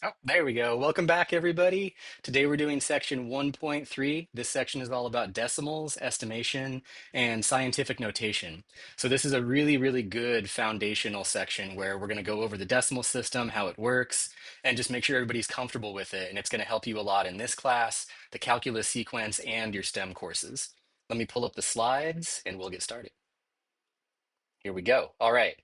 Oh, there we go. Welcome back, everybody. Today we're doing section 1.3. This section is all about decimals, estimation, and scientific notation. So this is a really, really good foundational section where we're going to go over the decimal system, how it works, and just make sure everybody's comfortable with it. And it's going to help you a lot in this class, the calculus sequence, and your STEM courses. Let me pull up the slides and we'll get started. Here we go. All right.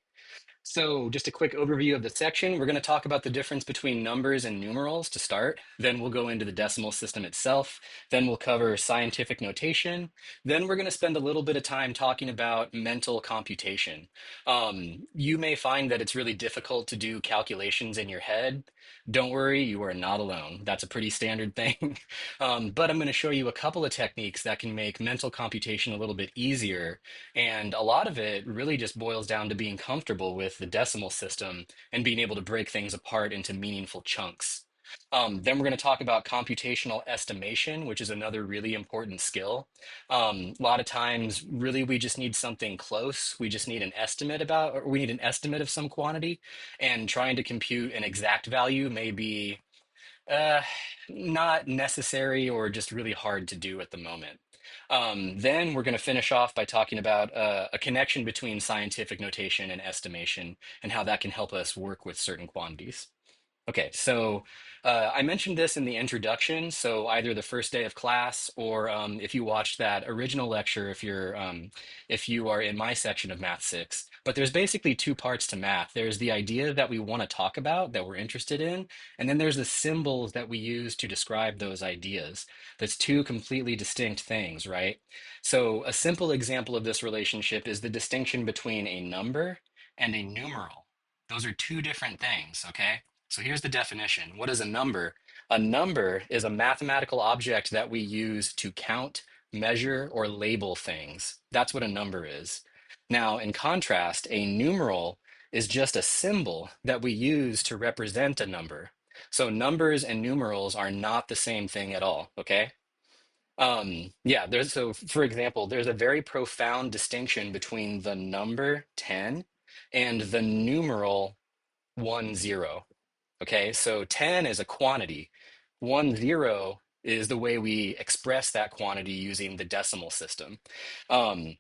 So just a quick overview of the section. We're going to talk about the difference between numbers and numerals to start. Then we'll go into the decimal system itself. Then we'll cover scientific notation. Then we're going to spend a little bit of time talking about mental computation. You may find that it's really difficult to do calculations in your head. Don't worry, you are not alone. That's a pretty standard thing. But I'm going to show you a couple of techniques that can make mental computation a little bit easier, and a lot of it really just boils down to being comfortable with the decimal system and being able to break things apart into meaningful chunks. Then we're going to talk about computational estimation, which is another really important skill. A lot of times, really, we just need something close. We just need an estimate about, or we need an estimate of some quantity, and trying to compute an exact value may be uh, not necessary or just really hard to do at the moment. Then we're going to finish off by talking about a connection between scientific notation and estimation and how that can help us work with certain quantities. Okay, so I mentioned this in the introduction. So either the first day of class, or if you watched that original lecture, if you are in my section of Math 6. But there's basically two parts to math. There's the idea that we want to talk about, that we're interested in, and then there's the symbols that we use to describe those ideas. That's two completely distinct things, right? So a simple example of this relationship is the distinction between a number and a numeral. Those are two different things, okay? So here's the definition. What is a number? A number is a mathematical object that we use to count, measure, or label things. That's what a number is. Now, in contrast, a numeral is just a symbol that we use to represent a number. So numbers and numerals are not the same thing at all, okay? Yeah, so for example, there's a very profound distinction between the number 10 and the numeral 10. Okay, so 10 is a quantity. 10 is the way we express that quantity using the decimal system. Um,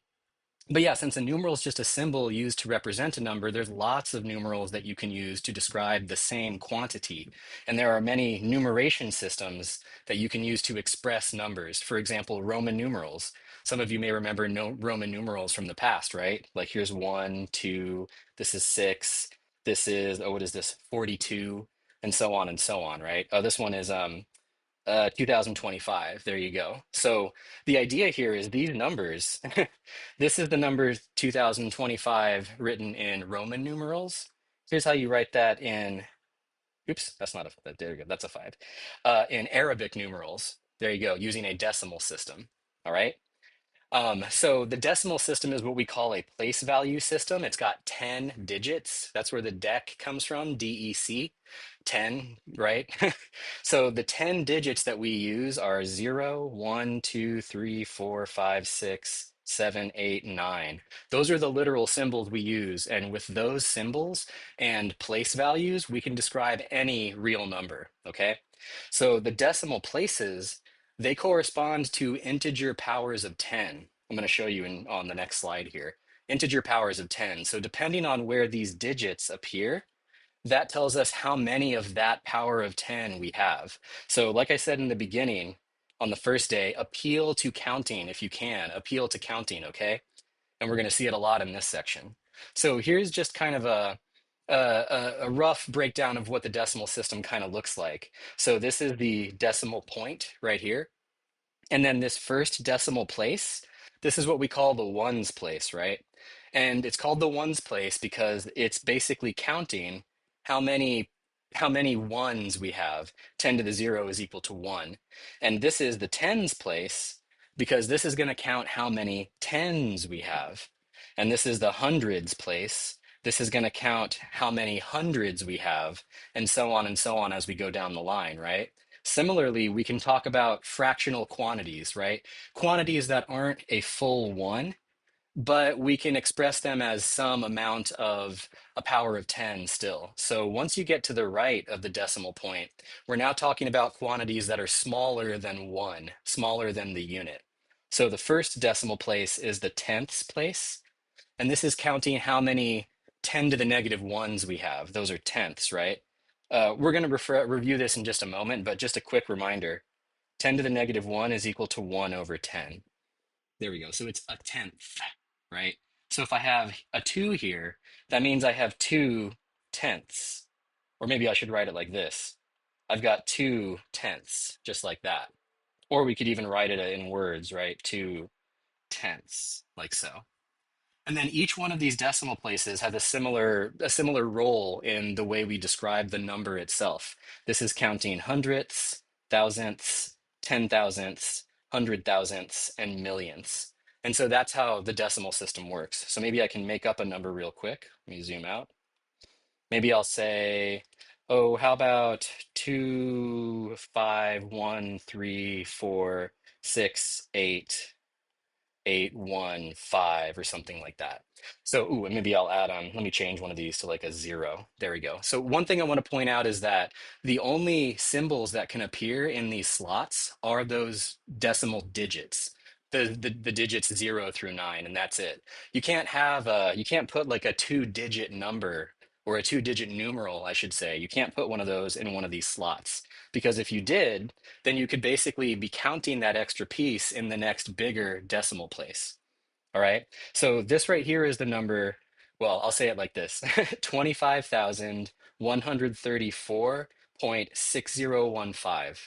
but yeah, since a numeral is just a symbol used to represent a number, there's lots of numerals that you can use to describe the same quantity. And there are many numeration systems that you can use to express numbers. For example, Roman numerals. Some of you may remember Roman numerals from the past, right? Like here's one, two, this is six, this is, oh, what is this? 42, and so on, right? Oh, this one is 2025. There you go. So the idea here is these numbers, this is the number 2025 written in Roman numerals. Here's how you write that in, oops, that's not there you go, that's a five. In Arabic numerals, there you go, using a decimal system. All right. So the decimal system is what we call a place value system. It's got 10 digits. That's where the DEC comes from, DEC, 10, right? So the 10 digits that we use are 0, 1, 2, 3, 4, 5, 6, 7, 8, 9. Those are the literal symbols we use. And with those symbols and place values, we can describe any real number, okay? So the decimal places, they correspond to integer powers of 10. I'm going to show you on the next slide here. Integer powers of 10. So depending on where these digits appear, that tells us how many of that power of 10 we have. So like I said in the beginning, on the first day, appeal to counting if you can. Appeal to counting, okay? And we're going to see it a lot in this section. So here's just kind of a rough breakdown of what the decimal system kind of looks like. So this is the decimal point right here. And then this first decimal place, this is what we call the ones place, right? And it's called the ones place because it's basically counting how many how many ones we have. 10 to the 0 is equal to 1. And this is the tens place because this is going to count how many tens we have. And this is the hundreds place. This is going to count how many hundreds we have, and so on as we go down the line, right? Similarly, we can talk about fractional quantities, right? Quantities that aren't a full one, but we can express them as some amount of a power of 10 still. So once you get to the right of the decimal point, we're now talking about quantities that are smaller than one, smaller than the unit. So the first decimal place is the tenths place, and this is counting how many 10 to the negative ones we have. Those are tenths, right? We're going to review this in just a moment, but just a quick reminder, 10 to the negative 1 is equal to 1 over 10. There we go. So it's a tenth, right? So if I have a 2 here, that means I have 2 tenths. Or maybe I should write it like this. I've got 2 tenths, just like that. Or we could even write it in words, right? 2 tenths, like so. And then each one of these decimal places has a similar role in the way we describe the number itself. This is counting hundredths, thousandths, 10,000ths, 100,000ths, and millionths. And so that's how the decimal system works. So maybe I can make up a number real quick. Let me zoom out. Maybe I'll say, oh, how about 2, 5, 1, 3, 4, 6, 8, 815 or something like that. So, ooh, and maybe I'll add on, let me change one of these to like a 0. There we go. So one thing I want to point out is that the only symbols that can appear in these slots are those decimal digits. The digits 0 through 9, and that's it. You can't put like a two-digit number or a two-digit numeral, I should say. You can't put one of those in one of these slots, because if you did, then you could basically be counting that extra piece in the next bigger decimal place. All right. So this right here is the number, well, I'll say it like this, 25,134.6015.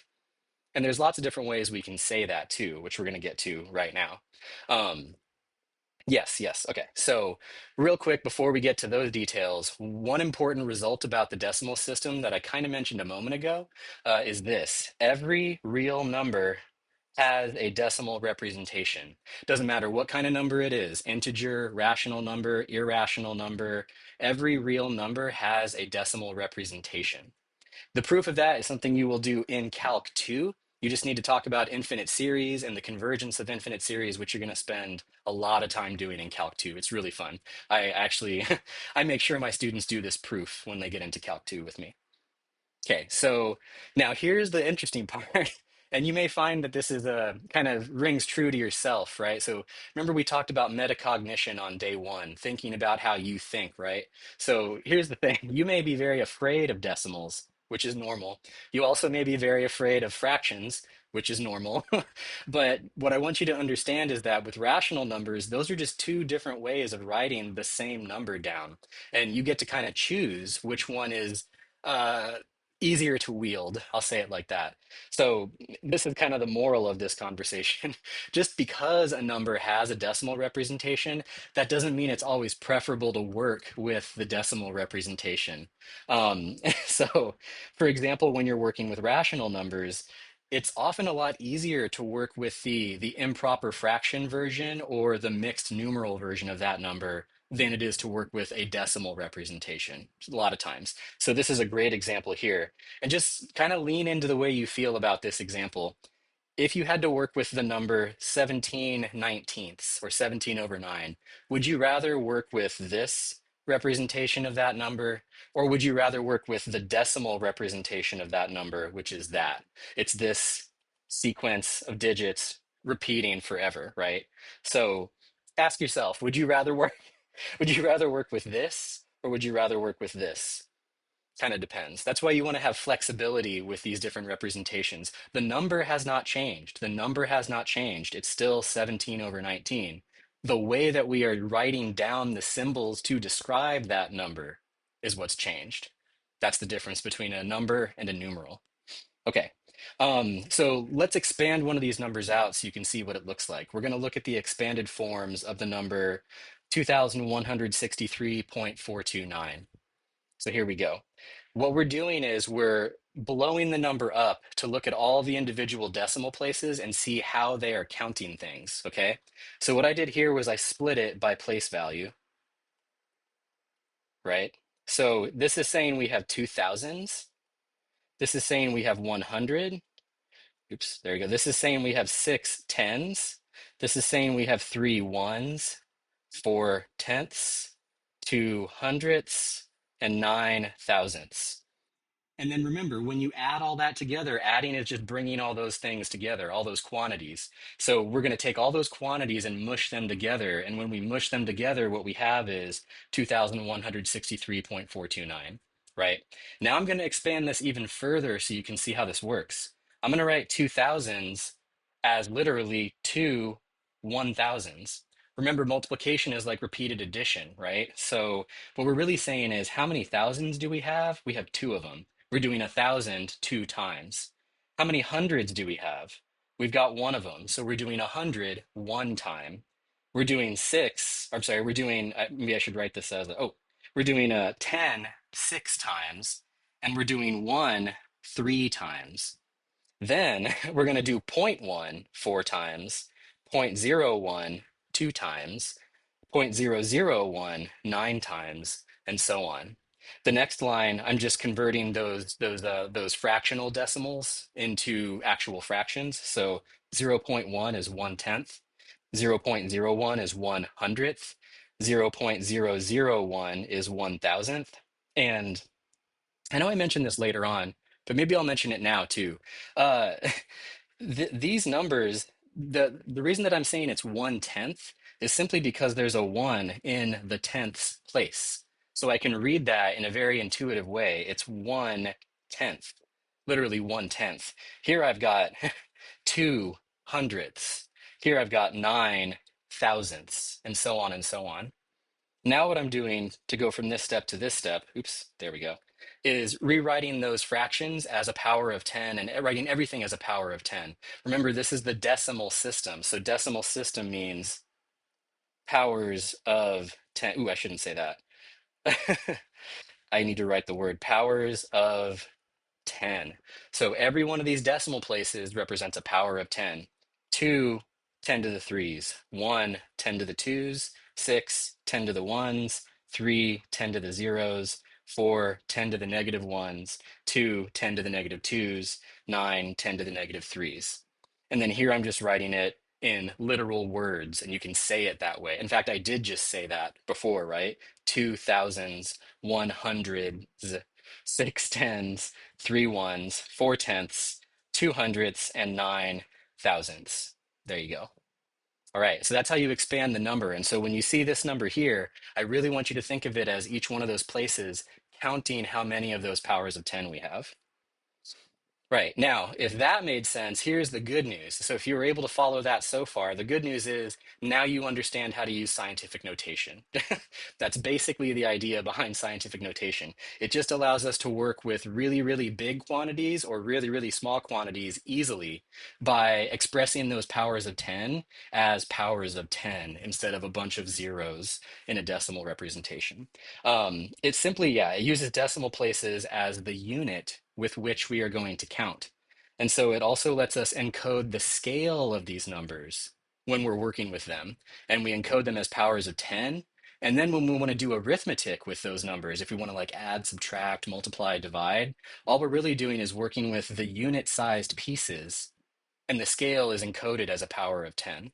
And there's lots of different ways we can say that too, which we're going to get to right now. Um, Yes, yes. Okay. So, real quick, before we get to those details, one important result about the decimal system that I kind of mentioned a moment ago is this. Every real number has a decimal representation. Doesn't matter what kind of number it is, integer, rational number, irrational number, every real number has a decimal representation. The proof of that is something you will do in Calc 2. You just need to talk about infinite series and the convergence of infinite series, which you're going to spend a lot of time doing in Calc 2. It's really fun. I actually, I make sure my students do this proof when they get into Calc 2 with me. Okay, so now here's the interesting part. And you may find that this is a kind of rings true to yourself, right? So remember we talked about metacognition on day one, thinking about how you think, right? So here's the thing. You may be very afraid of decimals, which is normal. You also may be very afraid of fractions, which is normal. But what I want you to understand is that with rational numbers, those are just two different ways of writing the same number down. And you get to kind of choose which one is uh, easier to wield. I'll say it like that. So this is kind of the moral of this conversation. Just because a number has a decimal representation, that doesn't mean it's always preferable to work with the decimal representation. Um, so, for example, when you're working with rational numbers, it's often a lot easier to work with the improper fraction version or the mixed numeral version of that number than it is to work with a decimal representation a lot of times. So this is a great example here. And just kind of lean into the way you feel about this example. If you had to work with the number 17/19 or 17 over 9, would you rather work with this representation of that number, or would you rather work with the decimal representation of that number, which is that? It's this sequence of digits repeating forever, right? So ask yourself, would you rather work with this, or would you rather work with this? Kind of depends. That's why you want to have flexibility with these different representations. The number has not changed. The number has not changed. It's still 17 over 19. The way that we are writing down the symbols to describe that number is what's changed. That's the difference between a number and a numeral. Okay. So let's expand one of these numbers out so you can see what it looks like. We're going to look at the expanded forms of the number 2163.429. So here we go. What we're doing is we're blowing the number up to look at all the individual decimal places and see how they are counting things, okay? So what I did here was I split it by place value, right? So this is saying we have 2000s. This is saying we have 100. Oops, there we go. This is saying we have 6 tens. This is saying we have 3 ones, 4 tenths, 2 hundredths, and 9 thousandths. And then remember, when you add all that together, adding is just bringing all those things together, all those quantities. So we're going to take all those quantities and mush them together. And when we mush them together, what we have is 2,163.429, right? Now I'm going to expand this even further so you can see how this works. I'm going to write 2000s as literally two 1000s. Remember, multiplication is like repeated addition, right? So what we're really saying is how many thousands do we have? We have two of them. We're doing 1,000 two times. How many hundreds do we have? We've got one of them. So we're doing 100 one time. We're doing six. I'm sorry, we're doing, maybe I should write this as, we're doing 10 six times. And we're doing one three times. Then we're going to do point 0.1 four times, point 0.01 two times, point 0.001 nine times, and so on. The next line, I'm just converting those fractional decimals into actual fractions. So 0.1 is 1/10, 0.01 is 1/100th, 0.001 is 1,000th. And I know I mentioned this later on, but maybe I'll mention it now too. Uh, these numbers, the reason that I'm saying it's 1/10 is simply because there's a one in the tenths place. So I can read that in a very intuitive way. It's 1/10, literally 1/10. Here I've got 2 hundredths. Here I've got 9 thousandths, and so on and so on. Now what I'm doing to go from this step to this step, oops, there we go, is rewriting those fractions as a power of 10 and writing everything as a power of 10. Remember, this is the decimal system. So decimal system means powers of 10. Ooh, I shouldn't say that. I need to write the word powers of 10. So every one of these decimal places represents a power of 10. 2, 10 to the threes. 1, 10 to the twos. 6, 10 to the ones. 3, 10 to the zeros. 4, 10 to the negative ones. 2, 10 to the negative twos. 9, 10 to the negative threes. And then here I'm just writing it in literal words, and you can say it that way. In fact, I did just say that before, right? 2,000s, 100s, 6 tens, 3 1s, 4 tenths, 200ths, and 9 thousandths. There you go. All right, so that's how you expand the number. And so when you see this number here, I really want you to think of it as each one of those places counting how many of those powers of 10 we have. Right. Now, if that made sense, here's the good news. So if you were able to follow that so far, the good news is now you understand how to use scientific notation. That's basically the idea behind scientific notation. It just allows us to work with really, really big quantities or really, really small quantities easily by expressing those powers of 10 as powers of 10 instead of a bunch of zeros in a decimal representation. It's simply, yeah, it uses decimal places as the unit with which we are going to count. And so it also lets us encode the scale of these numbers when we're working with them. And we encode them as powers of 10. And then when we want to do arithmetic with those numbers, if we want to like add, subtract, multiply, divide, all we're really doing is working with the unit-sized pieces, and the scale is encoded as a power of 10.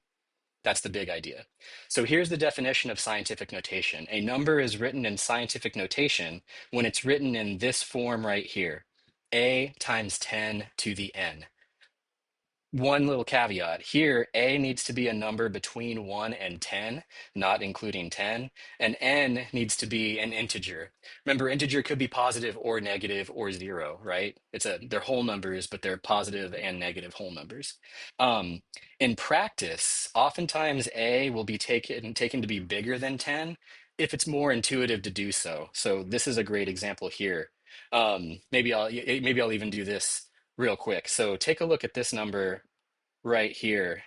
That's the big idea. So here's the definition of scientific notation. A number is written in scientific notation when it's written in this form right here, a times 10 to the n. One little caveat here, a needs to be a number between 1 and 10, not including 10, and n needs to be an integer. Remember, integer could be positive or negative or 0, right? They're whole numbers, but they're positive and negative whole numbers. Um, in practice, oftentimes a will be taken to be bigger than 10 if it's more intuitive to do so. So this is a great example here. Maybe I'll even do this real quick. So take a look at this number right here.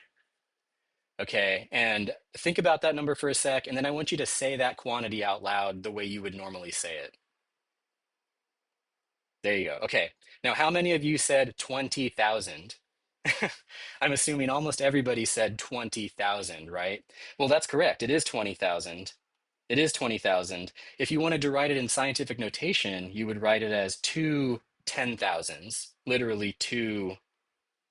Okay, and think about that number for a sec, and then I want you to say that quantity out loud the way you would normally say it. There you go. Okay, now how many of you said 20,000? I'm assuming almost everybody said 20,000, right? Well, that's correct. It is 20,000. It is 20,000. If you wanted to write it in scientific notation, you would write it as two 10,000s, literally two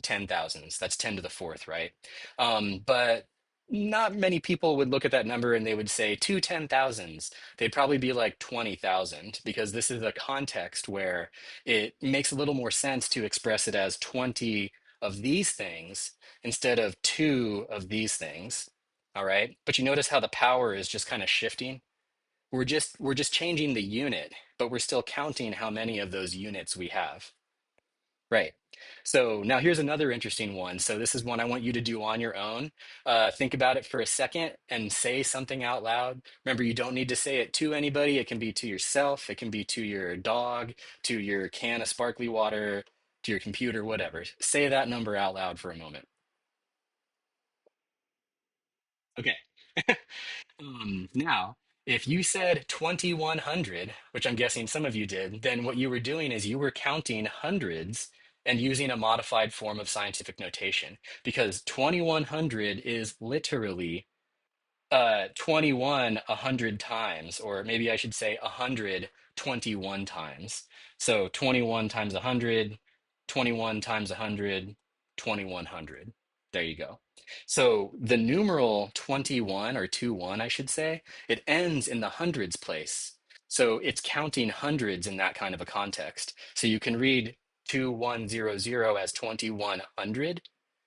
10,000s. That's 10 to the fourth, right? But not many people would look at that number and they would say two 10,000s. They'd probably be like 20,000 because this is a context where it makes a little more sense to express it as 20 of these things instead of two of these things. All right. But you notice how the power is just kind of shifting. We're just changing the unit, but we're still counting how many of those units we have. Right. So now here's another interesting one. So this is one I want you to do on your own. Think about it for a second and say something out loud. Remember, you don't need to say it to anybody. It can be to yourself. It can be to your dog, to your can of sparkly water, to your computer, whatever. Say that number out loud for a moment. Okay. Now, if you said 2100, which I'm guessing some of you did, then what you were doing is you were counting hundreds and using a modified form of scientific notation because 2100 is literally 21 100 times, or maybe I should say 100 21 times. So 21 times 100, 21 times 100, 2100. There you go. So the numeral 21 or 21, I should say, it ends in the hundreds place. So it's counting hundreds in that kind of a context. So you can read 2100 as 2100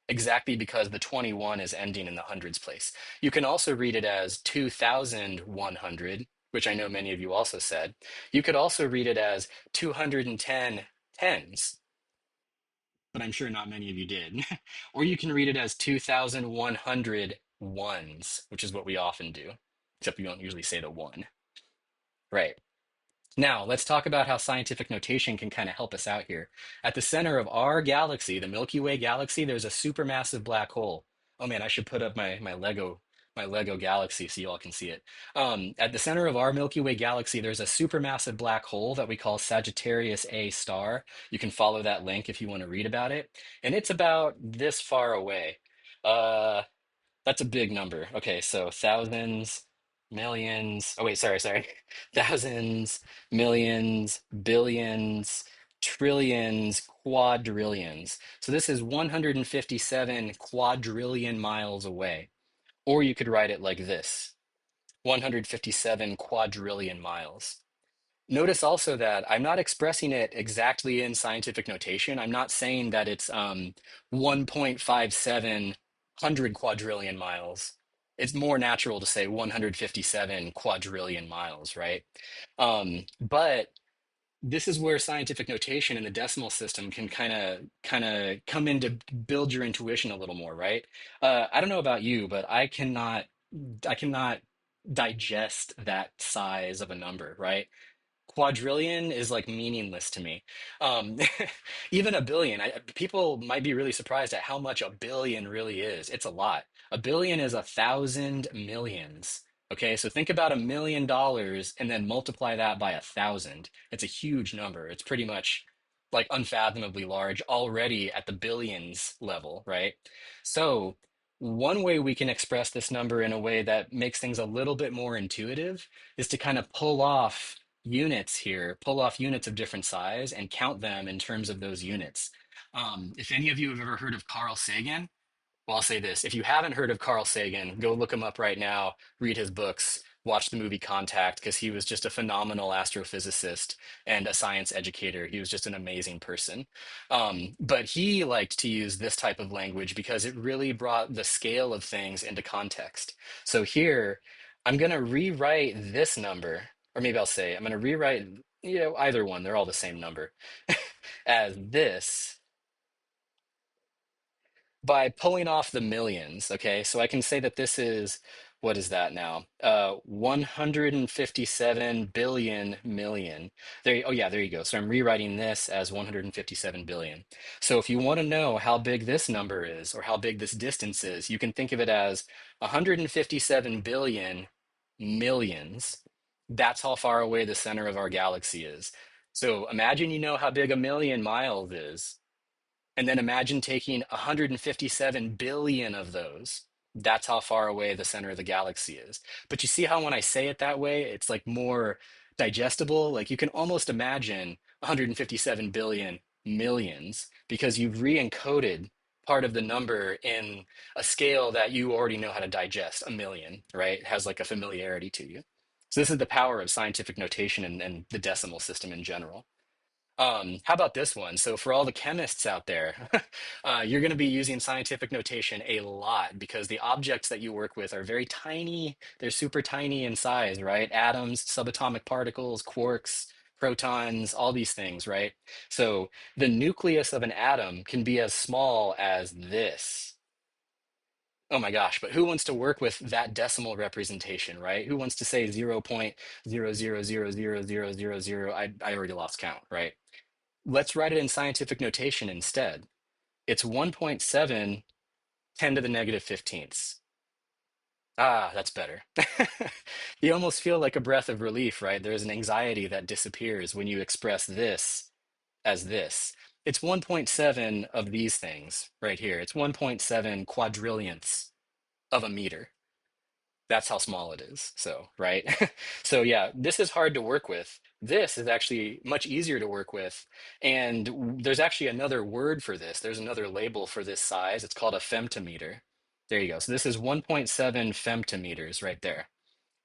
exactly because the 21 is ending in the hundreds place. You can also read it as 2,100, which I know many of you also said. You could also read it as 210 tens, but I'm sure not many of you did. Or you can read it as 2,100 ones, which is what we often do, except we don't usually say the one. Right. Now, let's talk about how scientific notation can kind of help us out here. At the center of our galaxy, the Milky Way galaxy, there's a supermassive black hole. Oh man, I should put up my Lego galaxy so you all can see it. At the center of our Milky Way galaxy, there's a supermassive black hole that we call Sagittarius A star. You can follow that link if you want to read about it. And it's about this far away. Uh, that's a big number. Okay, so thousands, millions. Oh, wait, sorry. Thousands, millions, billions, trillions, quadrillions. So this is 157 quadrillion miles away. Or you could write it like this: 157 quadrillion miles. Notice also that I'm not expressing it exactly in scientific notation. I'm not saying that it's 1.57 hundred quadrillion miles. It's more natural to say 157 quadrillion miles, right? But this is where scientific notation and the decimal system can kind of come in to build your intuition a little more, right? I don't know about you, but I cannot digest that size of a number, right? Quadrillion is like meaningless to me. Um, even a billion, people might be really surprised at how much a billion really is. It's a lot. A billion is 1,000 millions. Okay, so think about $1 million and then multiply that by 1,000. It's a huge number. It's pretty much like unfathomably large already at the billions level, right? So, one way we can express this number in a way that makes things a little bit more intuitive is to kind of pull off units of different size and count them in terms of those units. If any of you have ever heard of Carl Sagan, well, I'll say this. If you haven't heard of Carl Sagan, go look him up right now, read his books, watch the movie Contact, because he was just a phenomenal astrophysicist and a science educator. He was just an amazing person. But he liked to use this type of language because it really brought the scale of things into context. So here, I'm going to rewrite this number, or maybe I'll say, I'm going to rewrite, either one, they're all the same number, as this by pulling off the millions. Okay, so I can say that this is, what is that now? 157 billion million. Oh yeah, there you go. So I'm rewriting this as 157 billion. So if you want to know how big this number is or how big this distance is, you can think of it as 157 billion millions. That's how far away the center of our galaxy is. So imagine you know how big a million miles is. And then imagine taking 157 billion of those. That's how far away the center of the galaxy is. But you see how when I say it that way, it's like more digestible? Like you can almost imagine 157 billion millions because you've re-encoded part of the number in a scale that you already know how to digest, a million, right? It has like a familiarity to you. So this is the power of scientific notation and the decimal system in general. How about this one? So for all the chemists out there, you're going to be using scientific notation a lot because the objects that you work with are very tiny. They're super tiny in size, right? Atoms, subatomic particles, quarks, protons, all these things, right? So the nucleus of an atom can be as small as this. Oh my gosh, but who wants to work with that decimal representation, right? Who wants to say 0.0000000? I already lost count, right? Let's write it in scientific notation instead. It's 1.7 10 to the negative 15ths. Ah, that's better. You almost feel like a breath of relief, right? There's an anxiety that disappears when you express this as this. It's 1.7 of these things right here. It's 1.7 quadrillionths of a meter. That's how small it is. So, right? So, yeah, this is hard to work with. This is actually much easier to work with. And there's actually another word for this. There's another label for this size. It's called a femtometer. There you go. So, this is 1.7 femtometers right there.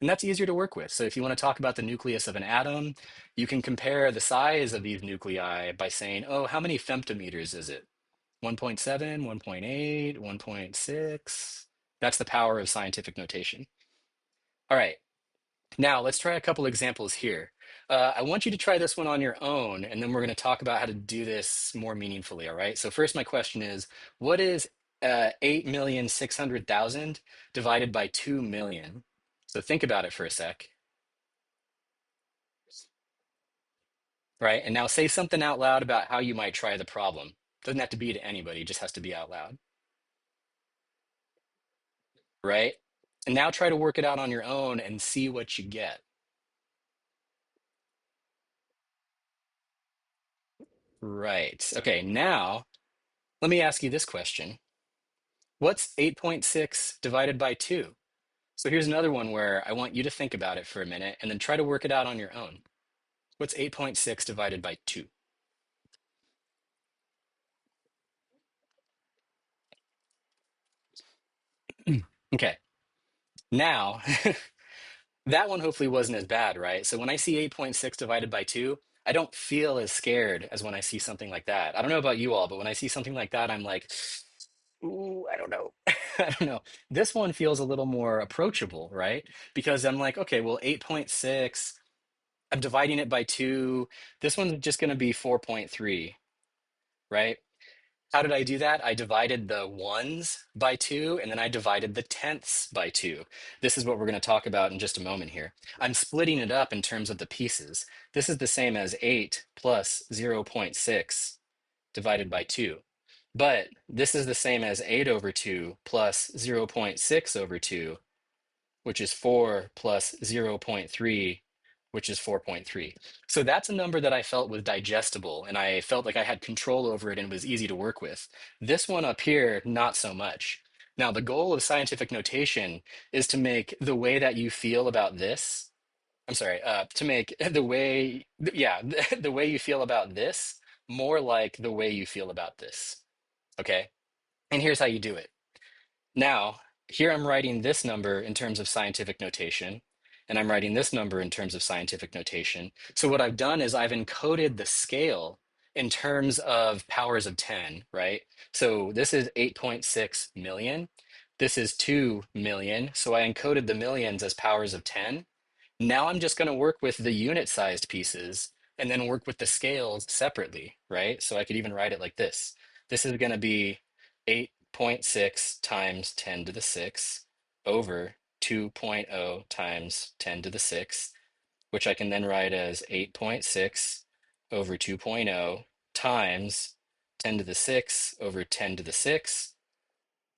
And that's easier to work with. So, if you want to talk about the nucleus of an atom, you can compare the size of these nuclei by saying, oh, how many femtometers is it? 1.7, 1.8, 1.6. That's the power of scientific notation. All right, now let's try a couple examples here. I want you to try this one on your own, and then we're going to talk about how to do this more meaningfully, all right? So first, my question is, what is 8,600,000 divided by 2 million? So think about it for a sec, right? And now say something out loud about how you might try the problem. Doesn't have to be to anybody, it just has to be out loud, right? And now try to work it out on your own and see what you get. Right. Okay, now let me ask you this question. What's 8.6 divided by 2? So here's another one where I want you to think about it for a minute and then try to work it out on your own. What's 8.6 divided by 2? Okay, now that one hopefully wasn't as bad, right? So when I see 8.6 divided by 2, I don't feel as scared as when I see something like that. I don't know about you all, but when I see something like that, I'm like, ooh, I don't know. I don't know. This one feels a little more approachable, right? Because I'm like, okay, well, 8.6. I'm dividing it by 2. This one's just going to be 4.3, right? How did I do that? I divided the ones by 2, and then I divided the tenths by 2. This is what we're going to talk about in just a moment here. I'm splitting it up in terms of the pieces. This is the same as 8 plus 0.6 divided by 2. But this is the same as 8 over 2 plus 0.6 over 2, which is 4 plus 0.3, which is 4.3. So that's a number that I felt was digestible and I felt like I had control over it and was easy to work with. This one up here, not so much. Now, the goal of scientific notation is to make the way that you feel about this, I'm sorry, to make the way, yeah, the way you feel about this more like the way you feel about this. Okay? And here's how you do it. Now, here I'm writing this number in terms of scientific notation, and I'm writing this number in terms of scientific notation. So what I've done is I've encoded the scale in terms of powers of 10, right? So this is 8.6 million. This is 2 million. So I encoded the millions as powers of 10. Now I'm just going to work with the unit-sized pieces and then work with the scales separately, right? So I could even write it like this. This is going to be 8.6 times 10 to the 6 over 2.0 times 10 to the 6, which I can then write as 8.6 over 2.0 times 10 to the 6 over 10 to the 6.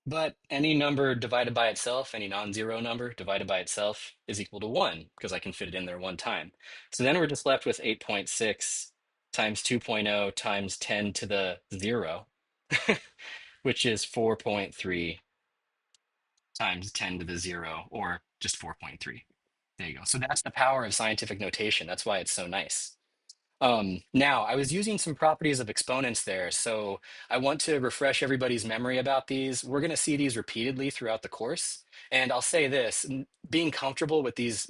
But any number divided by itself, any non-zero number divided by itself is equal to 1 because I can fit it in there one time. So then we're just left with 8.6 times 2.0 times 10 to the 0, which is 4.3 times 10 to the 0, or just 4.3. There you go. So that's the power of scientific notation. That's why it's so nice. Now, I was using some properties of exponents there, so I want to refresh everybody's memory about these. We're going to see these repeatedly throughout the course, and I'll say this: being comfortable with these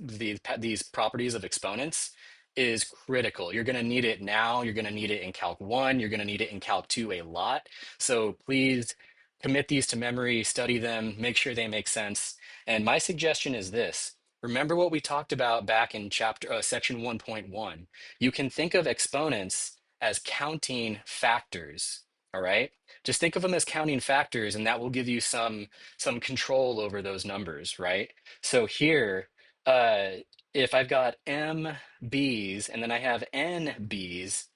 properties of exponents is critical. You're going to need it now. You're going to need it in Calc 1. You're going to need it in Calc 2 a lot. So please commit these to memory, study them, make sure they make sense. And my suggestion is this. Remember what we talked about back in section 1.1. You can think of exponents as counting factors, all right? Just think of them as counting factors, and that will give you some control over those numbers, right? So here, uh, if I've got m b's and then I have n b's,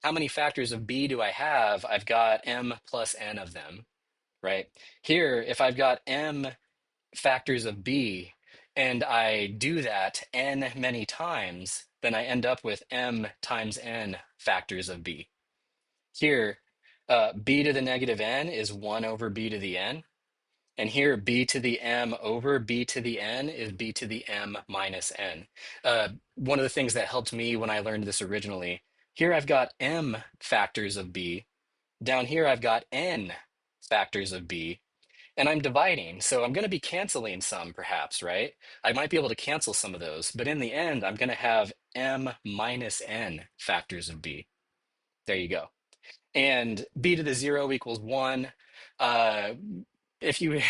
how many factors of b do I have? I've got m plus n of them, right? Here, if I've got m factors of b and I do that n many times, then I end up with m times n factors of b. Here, b to the negative n is 1 over b to the n. And here, b to the m over b to the n is b to the m minus n. One of the things that helped me when I learned this originally, here I've got m factors of b. Down here, I've got n factors of b. And I'm dividing, so I'm going to be canceling some perhaps, right? I might be able to cancel some of those, but in the end, I'm going to have m minus n factors of b. There you go. And b to the 0 equals 1. Uh, if you,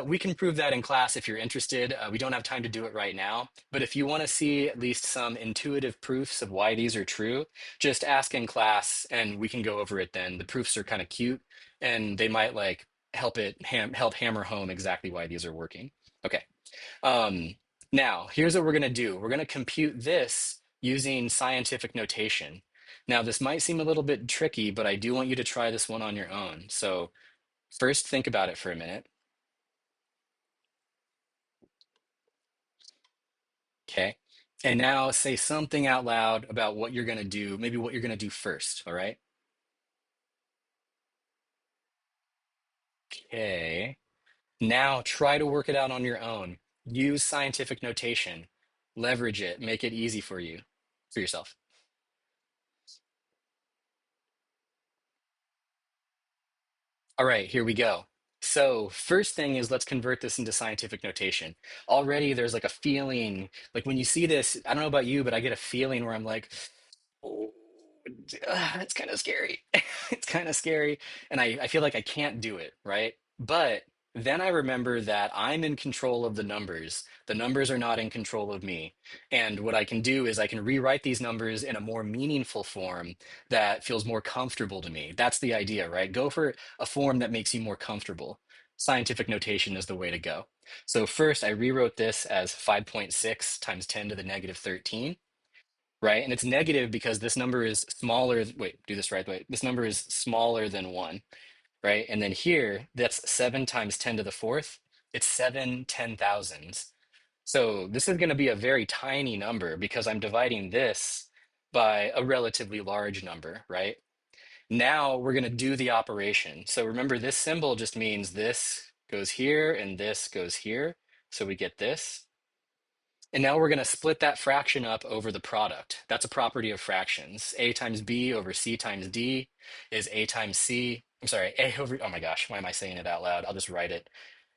we can prove that in class if you're interested. We don't have time to do it right now, but if you want to see at least some intuitive proofs of why these are true, just ask in class and we can go over it then. The proofs are kind of cute and they might like help hammer home exactly why these are working. Okay. Um, Now, here's what we're going to do. We're going to compute this using scientific notation. Now, this might seem a little bit tricky, but I do want you to try this one on your own. So first, think about it for a minute. Okay. And now say something out loud about what you're going to do, maybe what you're going to do first. All right. Okay. Now try to work it out on your own. Use scientific notation, leverage it, make it easy for yourself. All right, here we go. So, first thing is let's convert this into scientific notation. Already there's like a feeling, like when you see this, I don't know about you, but I get a feeling where I'm like, oh, it's kind of scary. It's kind of scary. And I feel like I can't do it, right? But then I remember that I'm in control of the numbers. The numbers are not in control of me. And what I can do is I can rewrite these numbers in a more meaningful form that feels more comfortable to me. That's the idea, right? Go for a form that makes you more comfortable. Scientific notation is the way to go. So first, I rewrote this as 5.6 times 10 to the negative 13, right? And it's negative because this number is smaller. Wait, do this right way. This number is smaller than 1, right? And then here, that's 7 times 10 to the fourth. It's 7 10,000s. So this is going to be a very tiny number because I'm dividing this by a relatively large number, right? Now we're going to do the operation. So remember, this symbol just means this goes here and this goes here. So we get this. And now we're going to split that fraction up over the product. That's a property of fractions. A times B over C times D is A times C. I'm sorry, A over, oh my gosh, why am I saying it out loud? I'll just write it.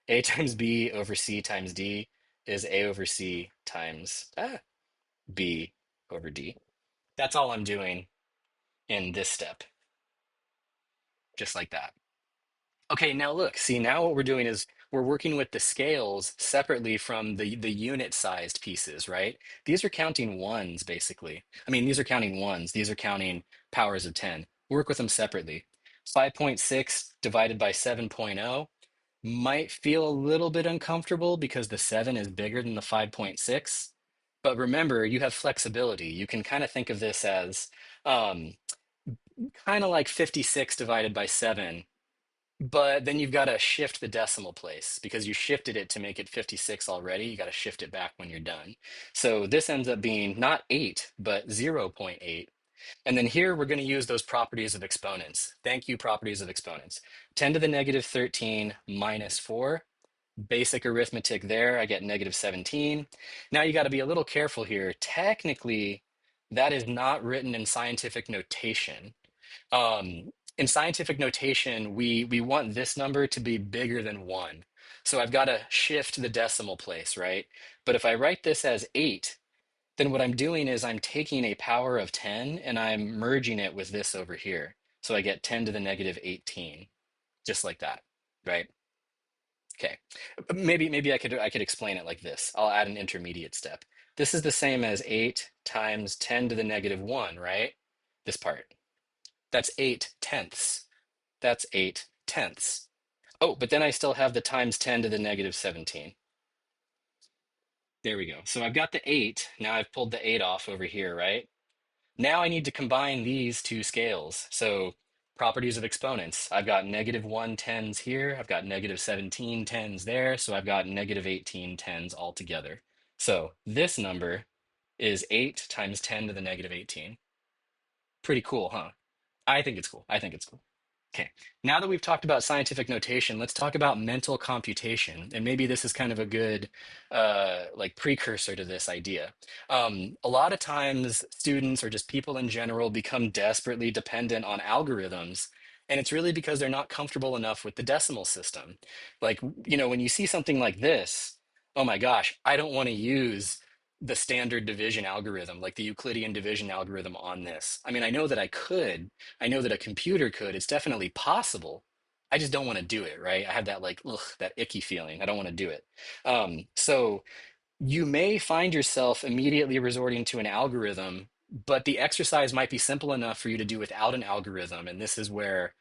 A times B over C times D is A over C times B over D. That's all I'm doing in this step, just like that. Okay, now look, see, now what we're doing is we're working with the scales separately from the unit-sized pieces, right? These are counting ones, basically. I mean, these are counting ones. These are counting powers of 10. Work with them separately. 5.6 divided by 7.0 might feel a little bit uncomfortable because the 7 is bigger than the 5.6. But remember, you have flexibility. You can kind of think of this as um, kind of like 56 divided by 7, but then you've got to shift the decimal place because you shifted it to make it 56 already. You got to shift it back when you're done. So this ends up being not 8, but 0.8. And then here we're going to use those properties of exponents. Thank you, properties of exponents. 10 to the negative 13 minus 4. Basic arithmetic there. I get negative 17. Now you got to be a little careful here. Technically, That is not written in scientific notation. In scientific notation, we want this number to be bigger than one. So I've got to shift the decimal place, right? But if I write this as 8, then what I'm doing is I'm taking a power of 10 and I'm merging it with this over here. So I get 10 to the negative 18, just like that, right? Okay. Maybe I could explain it like this. I'll add an intermediate step. This is the same as 8 times 10 to the negative 1, right? This part. That's 8 tenths. That's 8 tenths. Oh, but then I still have the times 10 to the negative 17. There we go. So I've got the 8. Now I've pulled the 8 off over here, right? Now I need to combine these two scales. So properties of exponents. I've got negative 1 tens here. I've got negative 17 tens there. So I've got negative 18 tens altogether. So this number is 8 times 10 to the negative 18. Pretty cool, huh? I think it's cool. I think it's cool. Okay, now that we've talked about scientific notation, let's talk about mental computation. And maybe this is kind of a good like precursor to this idea. A lot of times students or just people in general become desperately dependent on algorithms. And it's really because they're not comfortable enough with the decimal system. Like, when you see something like this, oh my gosh, I don't want to use the standard division algorithm, like the Euclidean division algorithm on this. I mean, I know that I could, I know that a computer could. It's definitely possible. I just don't want to do it, right? I have that like, ugh, that icky feeling. I don't want to do it. So you may find yourself immediately resorting to an algorithm, but the exercise might be simple enough for you to do without an algorithm. And this is where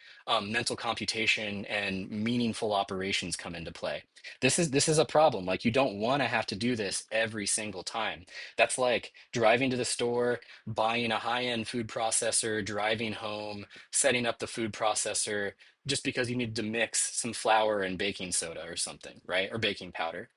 mental computation and meaningful operations come into play. This is a problem. Like you don't want to have to do this every single time. That's like driving to the store, buying a high-end food processor, driving home, setting up the food processor just because you need to mix some flour and baking soda or something, right? Or baking powder.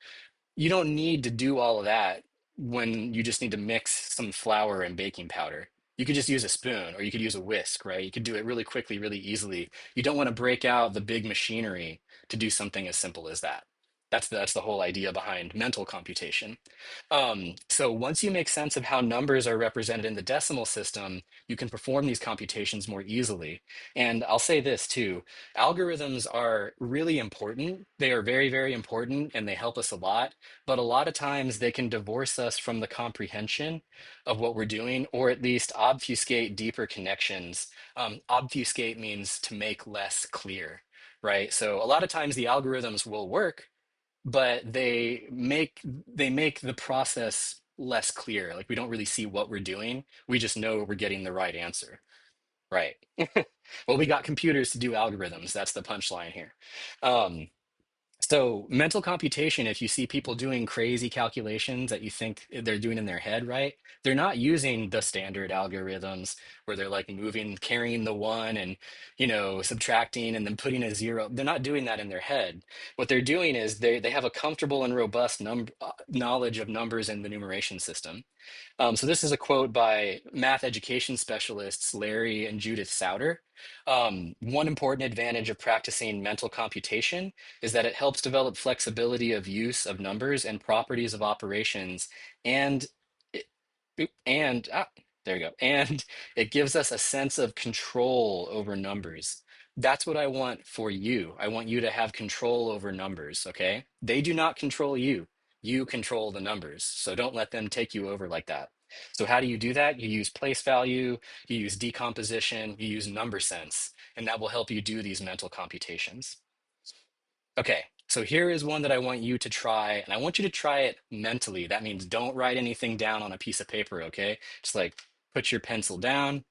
You don't need to do all of that when you just need to mix some flour and baking powder. You could just use a spoon or you could use a whisk, right? You could do it really quickly, really easily. You don't want to break out the big machinery to do something as simple as that. That's the whole idea behind mental computation. So once you make sense of how numbers are represented in the decimal system, you can perform these computations more easily. And I'll say this too, algorithms are really important. They are very, very important and they help us a lot. But a lot of times they can divorce us from the comprehension of what we're doing, or at least obfuscate deeper connections. Obfuscate means to make less clear, right? So a lot of times the algorithms will work, but they make the process less clear. Like we don't really see what we're doing. We just know we're getting the right answer. Right. Well, we got computers to do algorithms. That's the punchline here. Um, so mental computation, if you see people doing crazy calculations that you think they're doing in their head, right? They're not using the standard algorithms where they're like moving, carrying the one and, subtracting and then putting a zero. They're not doing that in their head. What they're doing is they have a comfortable and robust knowledge of numbers in the numeration system. So this is a quote by math education specialists Larry and Judith Sauter. One important advantage of practicing mental computation is that it helps develop flexibility of use of numbers and properties of operations, and it, and there you go. And it gives us a sense of control over numbers. That's what I want for you. I want you to have control over numbers, okay? They do not control you. You control the numbers. So don't let them take you over like that. So how do you do that? You use place value, you use decomposition, you use number sense, and that will help you do these mental computations. Okay, so here is one that I want you to try, and I want you to try it mentally. That means don't write anything down on a piece of paper, okay? Just like put your pencil down,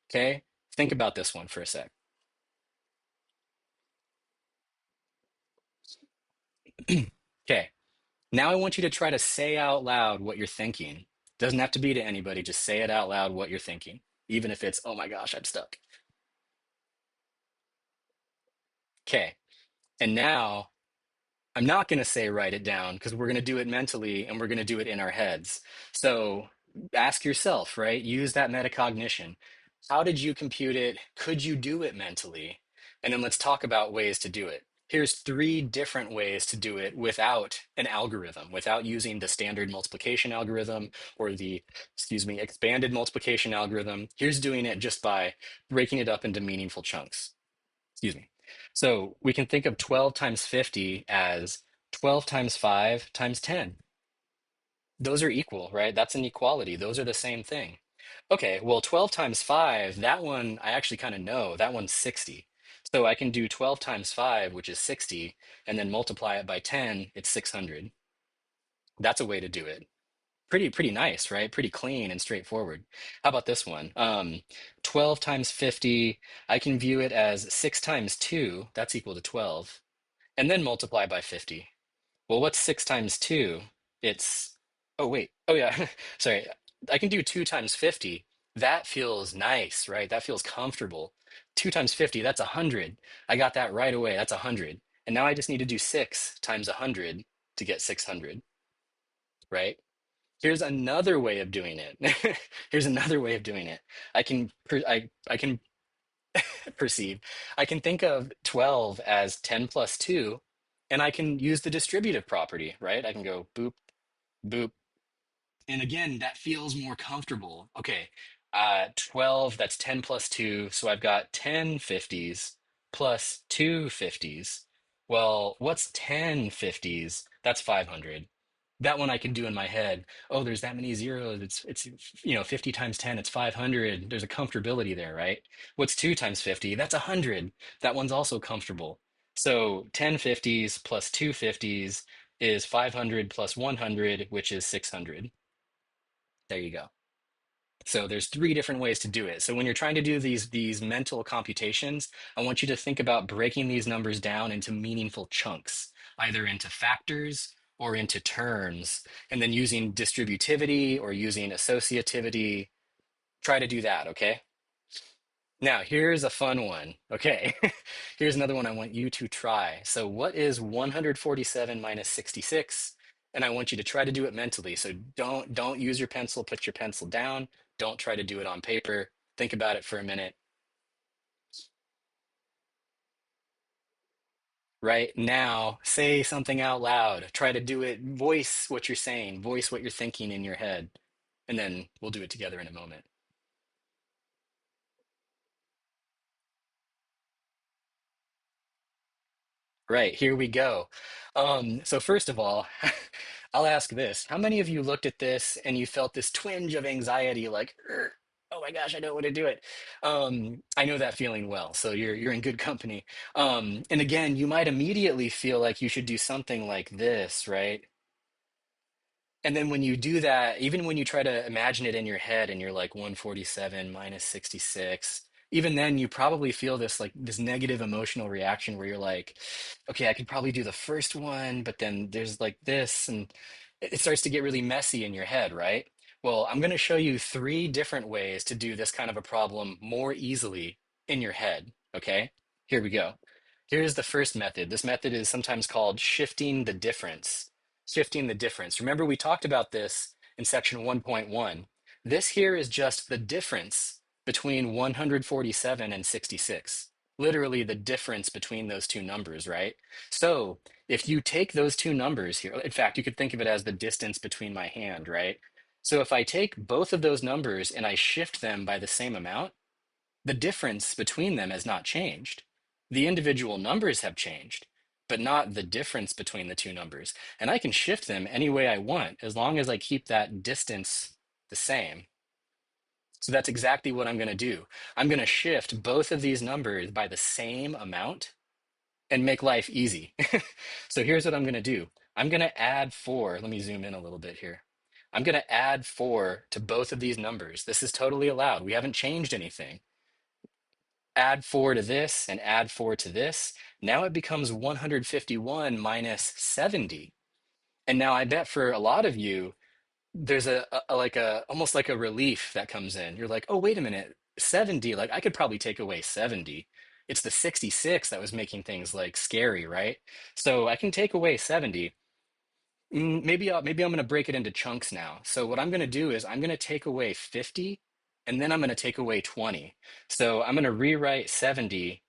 okay? Think about this one for a sec. Okay, now I want you to try to say out loud what you're thinking. Doesn't have to be to anybody, just say it out loud what you're thinking, even if it's, oh my gosh, I'm stuck. Okay, and now I'm not going to say write it down because we're going to do it mentally and we're going to do it in our heads. So ask yourself, right? Use that metacognition. How did you compute it? Could you do it mentally? And then let's talk about ways to do it. Here's three different ways to do it without an algorithm, without using the standard multiplication algorithm or the, excuse me, expanded multiplication algorithm. Here's doing it just by breaking it up into meaningful chunks. Excuse me. So we can think of 12 times 50 as 12 times 5 times 10. Those are equal, right? That's an equality. Those are the same thing. Okay, well, 12 times 5, that one I actually kind of know. That one's 60. So I can do 12 times 5, which is 60, and then multiply it by 10, it's 600. That's a way to do it. Pretty nice, right? Pretty clean and straightforward. How about this one? 12 times 50, I can view it as 6 times 2, that's equal to 12, and then multiply by 50. Well, what's 6 times 2? It's, oh, wait. Oh, yeah. Sorry. I can do 2 times 50. That feels nice, right? That feels comfortable. 2 times 50, that's 100. I got that right away. That's 100. And now I just need to do 6 times 100 to get 600, right? Here's another way of doing it. Here's another way of doing it. I can perceive. I can think of 12 as 10 plus 2, and I can use the distributive property, right? I can go boop, boop. And again, that feels more comfortable. Okay, 12, that's 10 plus 2. So I've got 10 50s plus 2 50s. Well, what's 10 50s? That's 500. That one I can do in my head. Oh, there's that many zeros. It's 50 times 10, it's 500. There's a comfortability there, right? What's 2 times 50? That's 100. That one's also comfortable. So 10 50s plus 2 50s is 500 plus 100, which is 600. There you go. So there's three different ways to do it. So when you're trying to do these mental computations, I want you to think about breaking these numbers down into meaningful chunks, either into factors or into terms, and then using distributivity or using associativity. Try to do that, okay? Now, here's a fun one. Okay, here's another one I want you to try. So, what is 147 minus 66? And I want you to try to do it mentally. So don't use your pencil, put your pencil down. Don't try to do it on paper. Think about it for a minute. Right now, say something out loud. Try to do it, voice what you're saying, voice what you're thinking in your head. And then we'll do it together in a moment. Right, here we go. So first of all, I'll ask this. How many of you looked at this and you felt this twinge of anxiety, like, "Ugh, oh my gosh, I don't want to do it." I know that feeling well, so you're in good company. And again, you might immediately feel like you should do something like this, right? And then when you do that, even when you try to imagine it in your head and you're like 147 minus 66, even then you probably feel this like this negative emotional reaction where you're like, okay, I could probably do the first one, but then there's like this, and it starts to get really messy in your head, right? Well, I'm going to show you three different ways to do this kind of a problem more easily in your head, okay? Here we go. Here's the first method. This method is sometimes called shifting the difference. Shifting the difference. Remember, we talked about this in section 1.1. This here is just the difference between 147 and 66. Literally the difference between those two numbers, right? So if you take those two numbers here, in fact, you could think of it as the distance between my hand, right? So if I take both of those numbers and I shift them by the same amount, the difference between them has not changed. The individual numbers have changed, but not the difference between the two numbers. And I can shift them any way I want as long as I keep that distance the same. So that's exactly what I'm going to do. I'm going to shift both of these numbers by the same amount and make life easy. So here's what I'm going to do. I'm going to add 4. Let me zoom in a little bit here. I'm going to add 4 to both of these numbers. This is totally allowed. We haven't changed anything. Add 4 to this and add 4 to this. Now it becomes 151 minus 70. And now I bet for a lot of you, there's like a almost like a relief that comes in. You're like, oh, wait a minute, 70, like I could probably take away 70. It's the 66 that was making things like scary, right? So I can take away 70. Maybe I'm going to break it into chunks now. So what I'm going to do is I'm going to take away 50 and then I'm going to take away 20. So I'm going to rewrite 70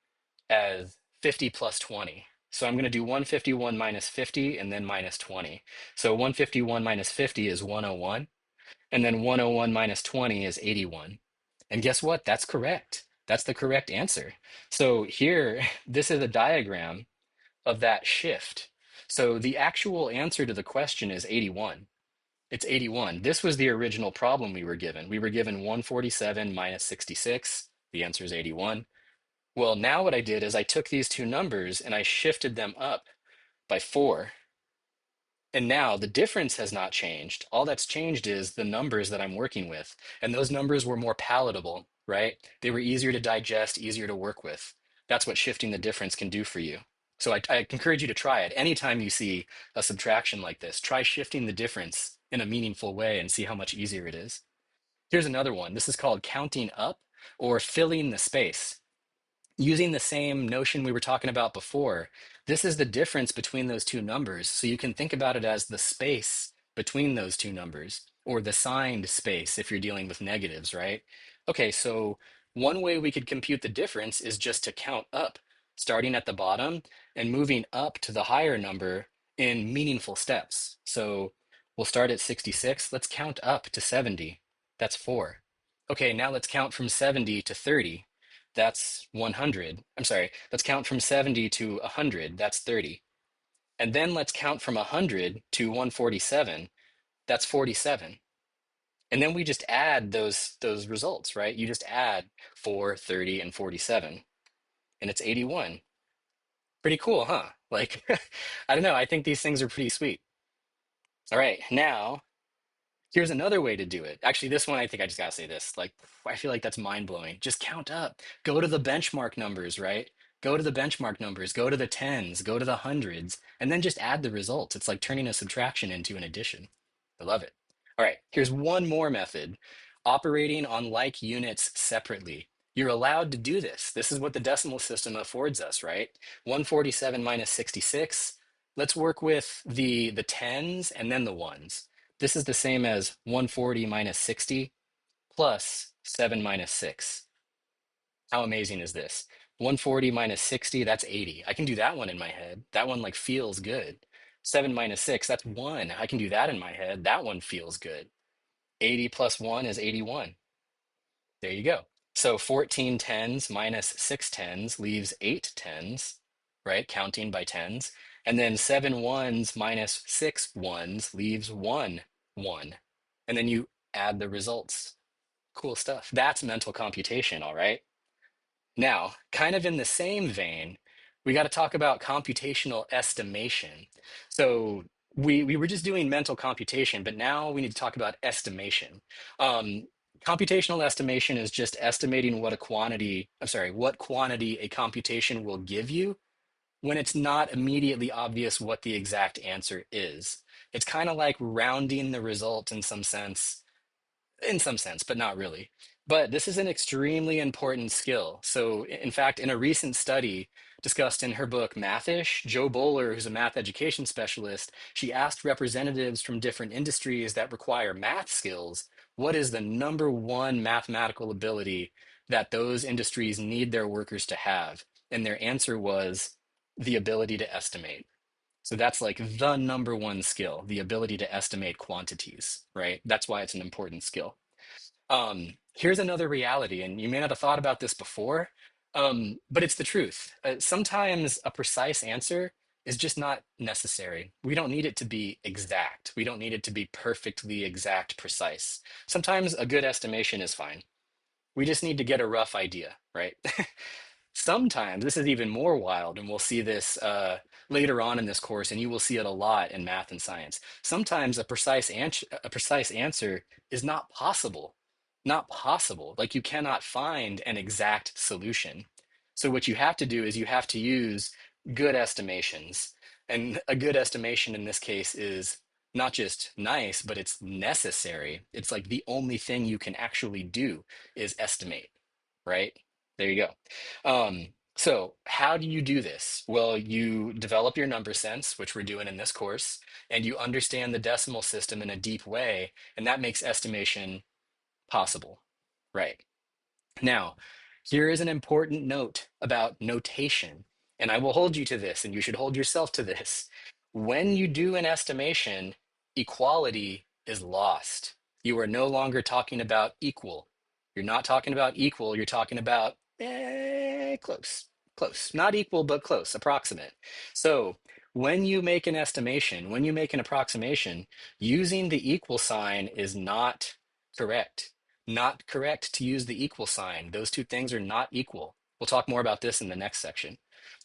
as 50 plus 20. So I'm going to do 151 minus 50 and then minus 20. So 151 minus 50 is 101. And then 101 minus 20 is 81. And guess what? That's correct. That's the correct answer. So here, this is a diagram of that shift. So the actual answer to the question is 81. It's 81. This was the original problem we were given. We were given 147 minus 66. The answer is 81. Well, now what I did is I took these two numbers and I shifted them up by 4. And now the difference has not changed. All that's changed is the numbers that I'm working with. And those numbers were more palatable, right? They were easier to digest, easier to work with. That's what shifting the difference can do for you. So I encourage you to try it. Anytime you see a subtraction like this, try shifting the difference in a meaningful way and see how much easier it is. Here's another one. This is called counting up or filling the space. Using the same notion we were talking about before, this is the difference between those two numbers. So you can think about it as the space between those two numbers, or the signed space if you're dealing with negatives, right? Okay, so one way we could compute the difference is just to count up, starting at the bottom and moving up to the higher number in meaningful steps. So we'll start at 66. Let's count up to 70. That's 4. Okay, now let's count from 70 to 30. That's 100. I'm sorry, let's count from 70 to 100. That's 30. And then let's count from 100 to 147. That's 47. And then we just add those results, right? You just add 4, 30, and 47, and it's 81. Pretty cool, huh? Like, I don't know. I think these things are pretty sweet. All right, now here's another way to do it. Actually, this one, I think I just gotta say this. Like, I feel like that's mind blowing. Just count up. Go to the benchmark numbers, right? Go to the benchmark numbers, go to the tens, go to the hundreds, and then just add the results. It's like turning a subtraction into an addition. I love it. All right, here's one more method, operating on like units separately. You're allowed to do this. This is what the decimal system affords us, right? 147 minus 66. Let's work with the tens and then the ones. This is the same as 140 minus 60 plus 7 minus 6. How amazing is this? 140 minus 60, that's 80. I can do that one in my head. That one like feels good. 7 minus 6, that's 1. I can do that in my head. That one feels good. 80 plus 1 is 81. There you go. So 14 tens minus 6 tens leaves 8 tens, right? Counting by tens. And then 7 ones minus 6 ones leaves 1 1. And then you add the results. Cool stuff. That's mental computation, all right? Now, kind of in the same vein, we got to talk about computational estimation. So we were just doing mental computation, but now we need to talk about estimation. Computational estimation is just estimating what a quantity, I'm sorry, what quantity a computation will give you when it's not immediately obvious what the exact answer is. It's kind of like rounding the result in some sense, but not really. But this is an extremely important skill. So, in fact, in a recent study discussed in her book Mathish, Jo Boaler, who's a math education specialist, she asked representatives from different industries that require math skills, what is the number one mathematical ability that those industries need their workers to have? And their answer was the ability to estimate. So that's like the number one skill, the ability to estimate quantities, right? That's why it's an important skill. Here's another reality, and you may not have thought about this before, but it's the truth. Sometimes a precise answer is just not necessary. We don't need it to be exact. We don't need it to be perfectly exact, precise. Sometimes a good estimation is fine. We just need to get a rough idea, right? Sometimes this is even more wild, and we'll see this later on in this course, and you will see it a lot in math and science. Sometimes a precise answer is not possible. Not possible. Like you cannot find an exact solution. So what you have to do is you have to use good estimations. And a good estimation in this case is not just nice, but it's necessary. It's like the only thing you can actually do is estimate, right? There you go. So how do you do this? Well, you develop your number sense, which we're doing in this course, and you understand the decimal system in a deep way, and that makes estimation possible. Right. Now, here is an important note about notation. And I will hold you to this, and you should hold yourself to this. When you do an estimation, equality is lost. You are no longer talking about equal. You're not talking about equal, you're talking about close. Close. Not equal, but close, approximate. So when you make an estimation, when you make an approximation, using the equal sign is not correct. Not correct to use the equal sign. Those two things are not equal. We'll talk more about this in the next section.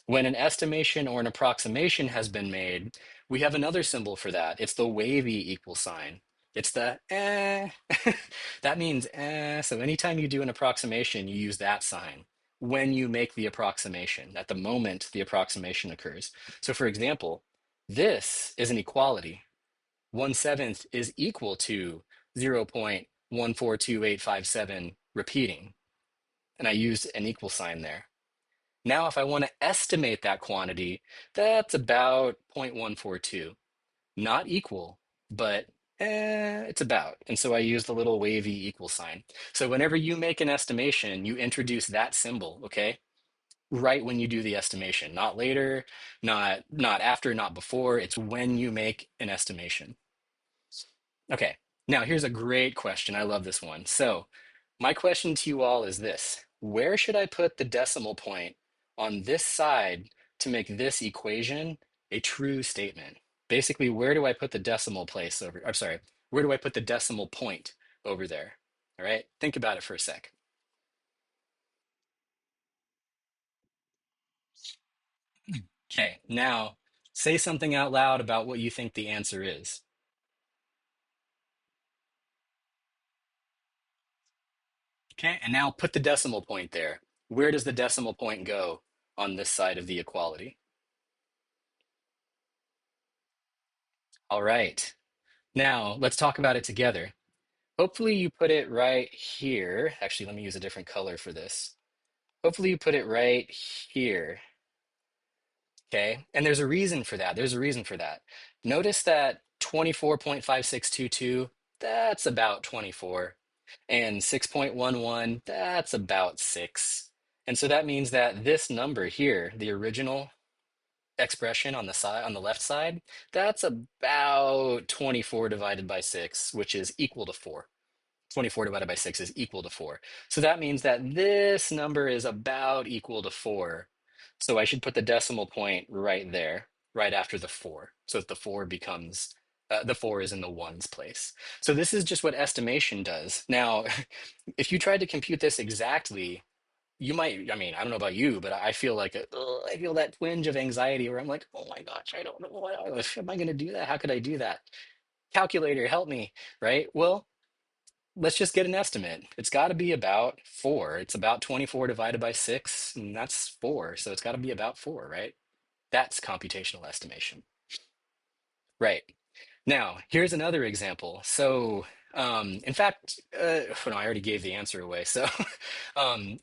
When an estimation or an approximation has been made, we have another symbol for that. It's the wavy equal sign. It's the eh. That means eh. So anytime you do an approximation, you use that sign when you make the approximation, at the moment the approximation occurs. So for example, this is an equality. 1/7 is equal to 0.142857 repeating. And I used an equal sign there. Now, if I want to estimate that quantity, that's about 0.142. Not equal, but it's about. And so I use the little wavy equal sign. So whenever you make an estimation, you introduce that symbol, okay? Right when you do the estimation, not later, not after, not before. It's when you make an estimation. Okay, now here's a great question. I love this one. So, my question to you all is this: where should I put the decimal point on this side to make this equation a true statement? Basically, where do I put the decimal place over? I'm sorry, where do I put the decimal point over there? All right, think about it for a sec. Okay, now say something out loud about what you think the answer is. Okay, and now put the decimal point there. Where does the decimal point go on this side of the equality? All right. Now let's talk about it together. Hopefully you put it right here. Actually, let me use a different color for this. Hopefully you put it right here. Okay. And there's a reason for that. There's a reason for that. Notice that 24.5622, that's about 24. And 6.11, that's about 6. And so that means that this number here, the original expression on the side on the left side, that's about 24 divided by 6, which is equal to 4. 24 divided by 6 is equal to 4. So that means that this number is about equal to 4. So I should put the decimal point right there, right after the 4. So that the 4 becomes, the 4 is in the ones place. So this is just what estimation does. Now, if you tried to compute this exactly, you might, I mean, I don't know about you, but I feel like I feel that twinge of anxiety where I'm like, oh my gosh, I don't know. Am I going to do that? How could I do that? Calculator, help me, right? Well, let's just get an estimate. It's got to be about 4. It's about 24 divided by 6, and that's 4. So it's got to be about 4, right? That's computational estimation. Right. Now, here's another example. So, in fact, no, I already gave the answer away. So,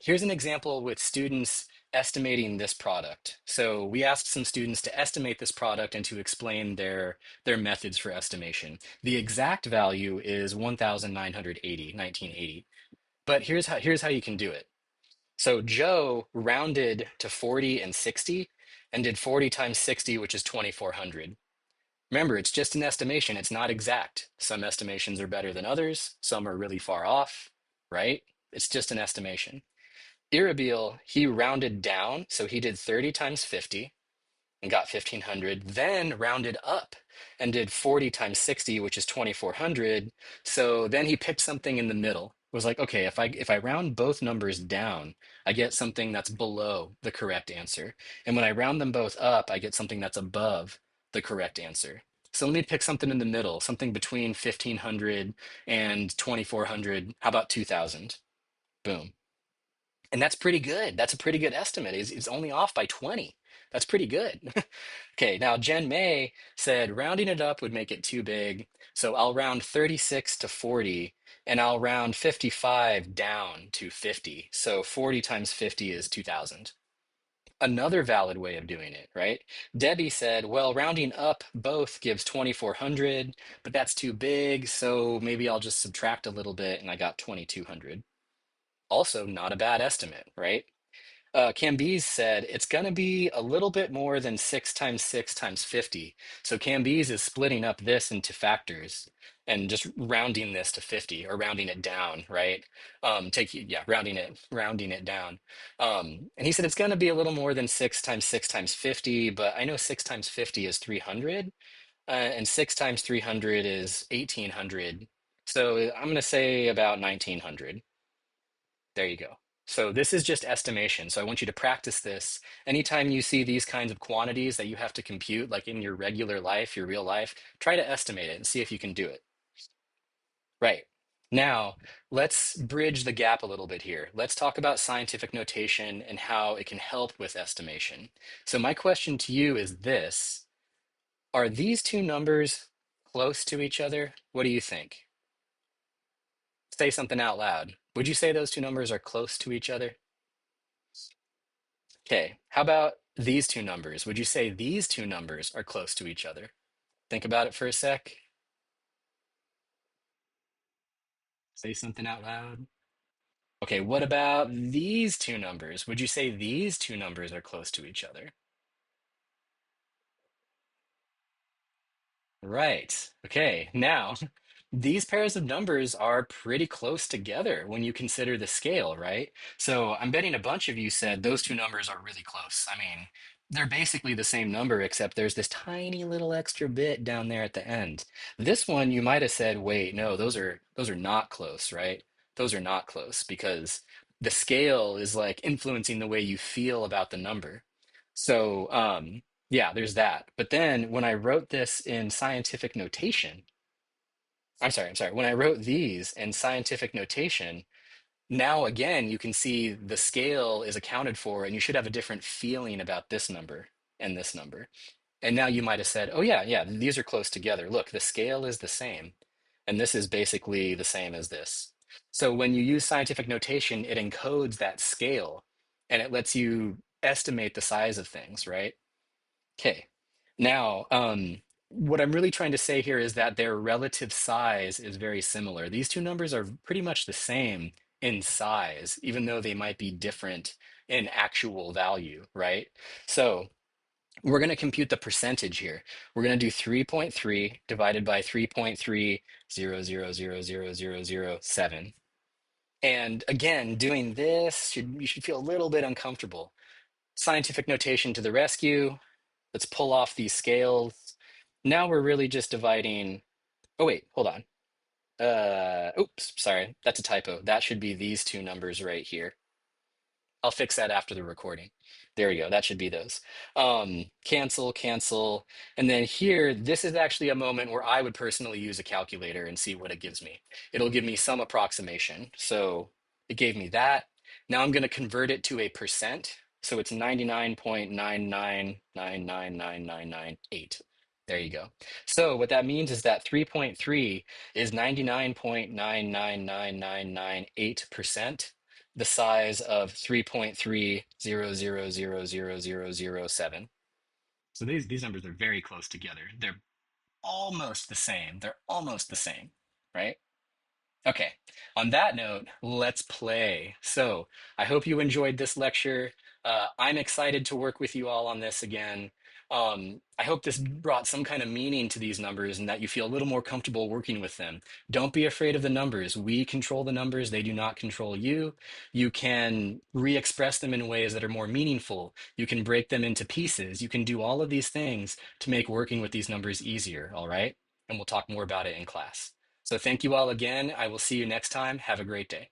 here's an example with students estimating this product. So, we asked some students to estimate this product and to explain their methods for estimation. The exact value is 1980. But here's how you can do it. So, Joe rounded to 40 and 60 and did 40 times 60, which is 2400. Remember, it's just an estimation. It's not exact. Some estimations are better than others. Some are really far off, right? It's just an estimation. Irabil, he rounded down. So he did 30 times 50 and got 1500, then rounded up and did 40 times 60, which is 2400. So then he picked something in the middle. It was like, okay, if I round both numbers down, I get something that's below the correct answer. And when I round them both up, I get something that's above the correct answer. So let me pick something in the middle, something between 1500 and 2400. How about 2000? Boom. And that's pretty good. That's a pretty good estimate. It's only off by 20. That's pretty good. Okay, now Jen May said rounding it up would make it too big. So I'll round 36 to 40 and I'll round 55 down to 50. So 40 times 50 is 2000. Another valid way of doing it, right? Debbie said, well, rounding up both gives 2400, but that's too big. So maybe I'll just subtract a little bit and I got 2200. Also, not a bad estimate, right? Cambyse said it's going to be a little bit more than 6 times 6 times 50. So Cambyse is splitting up this into factors and just rounding this to 50 or rounding it down, right? Yeah, rounding it down. And he said it's going to be a little more than 6 times 6 times 50, but I know 6 times 50 is 300, and 6 times 300 is 1800. So I'm going to say about 1900. There you go. So this is just estimation. So I want you to practice this. Anytime you see these kinds of quantities that you have to compute, like in your regular life, your real life, try to estimate it and see if you can do it. Right. Now, let's bridge the gap a little bit here. Let's talk about scientific notation and how it can help with estimation. So my question to you is this: are these two numbers close to each other? What do you think? Say something out loud. Would you say those two numbers are close to each other? Okay, how about these two numbers? Would you say these two numbers are close to each other? Think about it for a sec. Say something out loud. Okay, what about these two numbers? Would you say these two numbers are close to each other? Right. Okay. Now, these pairs of numbers are pretty close together when you consider the scale, right? So I'm betting a bunch of you said those two numbers are really close. I mean, they're basically the same number, except there's this tiny little extra bit down there at the end. This one, you might have said, wait, no, those are not close, right? Those are not close because the scale is like influencing the way you feel about the number. So, yeah, there's that. But then when I wrote this in scientific notation, I'm sorry, when I wrote these in scientific notation, now again, you can see the scale is accounted for, and you should have a different feeling about this number and this number. And now you might have said, oh, yeah, yeah, these are close together. Look, the scale is the same. And this is basically the same as this. So when you use scientific notation, it encodes that scale and it lets you estimate the size of things, right? Okay. Now, what I'm really trying to say here is that their relative size is very similar. These two numbers are pretty much the same in size, even though they might be different in actual value, right? So we're going to compute the percentage here. We're going to do 3.3 divided by 3.300000007. And again, doing this, you should feel a little bit uncomfortable. Scientific notation to the rescue. Let's pull off these scales. Now we're really just dividing. Oh, wait, hold on. Oops, sorry. That's a typo. That should be these two numbers right here. I'll fix that after the recording. There we go. That should be those. Cancel, cancel. And then here, this is actually a moment where I would personally use a calculator and see what it gives me. It'll give me some approximation. So it gave me that. Now I'm going to convert it to a percent. So it's 99.9999998. There you go. So what that means is that 3.3 is 99.9999998%, the size of 3.300000007. So these numbers are very close together. They're almost the same. They're almost the same, right? Okay, on that note, let's play. So I hope you enjoyed this lecture. I'm excited to work with you all on this again. I hope this brought some kind of meaning to these numbers and that you feel a little more comfortable working with them. Don't be afraid of the numbers. We control the numbers, they do not control you. You can re-express them in ways that are more meaningful. You can break them into pieces. You can do all of these things to make working with these numbers easier, all right? And we'll talk more about it in class. So thank you all again. I will see you next time. Have a great day.